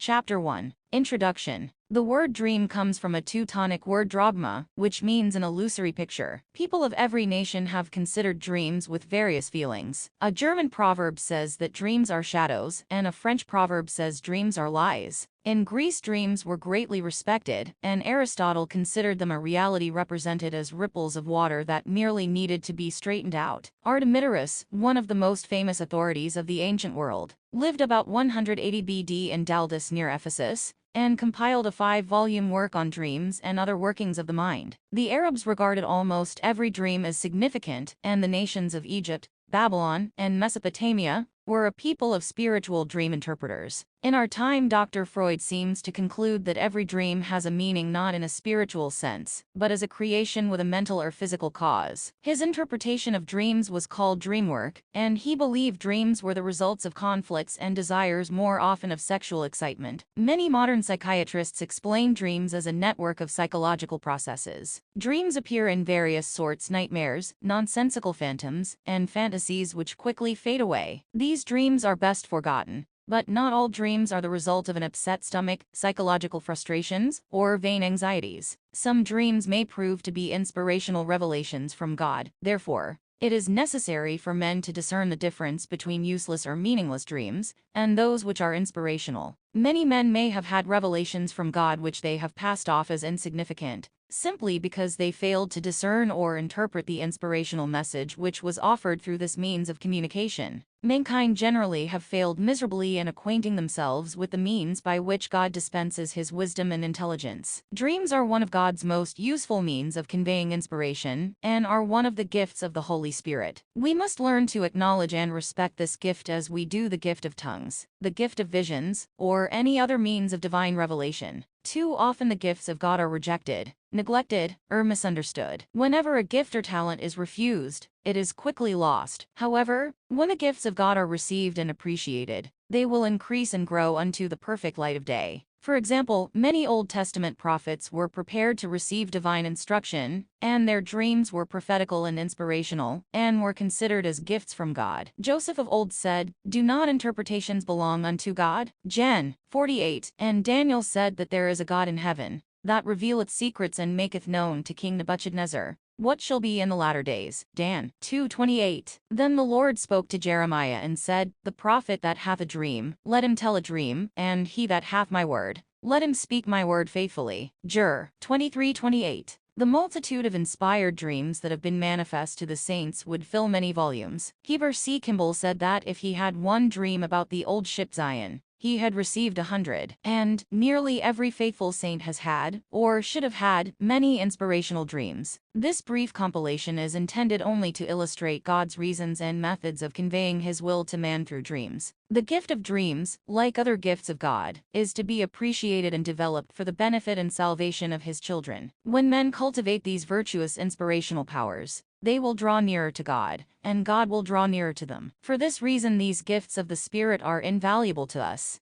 Chapter 1. Introduction. The word dream comes from a Teutonic word drogma, which means an illusory picture. People of every nation have considered dreams with various feelings. A German proverb says that dreams are shadows, and a French proverb says dreams are lies. In Greece, dreams were greatly respected, and Aristotle considered them a reality represented as ripples of water that merely needed to be straightened out. Artemidorus, one of the most famous authorities of the ancient world, lived about 180 BD in Daldis near Ephesus, and compiled a 5-volume work on dreams and other workings of the mind. The Arabs regarded almost every dream as significant, and the nations of Egypt, Babylon, and Mesopotamia were a people of spiritual dream interpreters. In our time, Dr. Freud seems to conclude that every dream has a meaning not in a spiritual sense, but as a creation with a mental or physical cause. His interpretation of dreams was called dreamwork, and he believed dreams were the results of conflicts and desires, more often of sexual excitement. Many modern psychiatrists explain dreams as a network of psychological processes. Dreams appear in various sorts: nightmares, nonsensical phantoms, and fantasies which quickly fade away. These dreams are best forgotten. But not all dreams are the result of an upset stomach, psychological frustrations, or vain anxieties. Some dreams may prove to be inspirational revelations from God. Therefore, it is necessary for men to discern the difference between useless or meaningless dreams and those which are inspirational. Many men may have had revelations from God which they have passed off as insignificant, simply because they failed to discern or interpret the inspirational message which was offered through this means of communication. Mankind generally have failed miserably in acquainting themselves with the means by which God dispenses his wisdom and intelligence. Dreams are one of God's most useful means of conveying inspiration, and are one of the gifts of the Holy Spirit. We must learn to acknowledge and respect this gift as we do the gift of tongues, the gift of visions, or any other means of divine revelation. Too often the gifts of God are rejected, neglected, or misunderstood. Whenever a gift or talent is refused, it is quickly lost. However, when the gifts of God are received and appreciated, they will increase and grow unto the perfect light of day. For example, many Old Testament prophets were prepared to receive divine instruction, and their dreams were prophetical and inspirational, and were considered as gifts from God. Joseph of old said, "Do not interpretations belong unto God?" Gen. 48. And Daniel said that there is a God in heaven, that revealeth secrets and maketh known to King Nebuchadnezzar what shall be in the latter days. Dan. 2:28. Then the Lord spoke to Jeremiah and said, "The prophet that hath a dream, let him tell a dream, and he that hath my word, let him speak my word faithfully." Jer. 23:28. The multitude of inspired dreams that have been manifest to the saints would fill many volumes. Heber C. Kimball said that if he had one dream about the old ship Zion, he had received 100, and nearly every faithful saint has had, or should have had, many inspirational dreams. This brief compilation is intended only to illustrate God's reasons and methods of conveying his will to man through dreams. The gift of dreams, like other gifts of God, is to be appreciated and developed for the benefit and salvation of his children. When men cultivate these virtuous inspirational powers, they will draw nearer to God, and God will draw nearer to them. For this reason, these gifts of the Spirit are invaluable to us.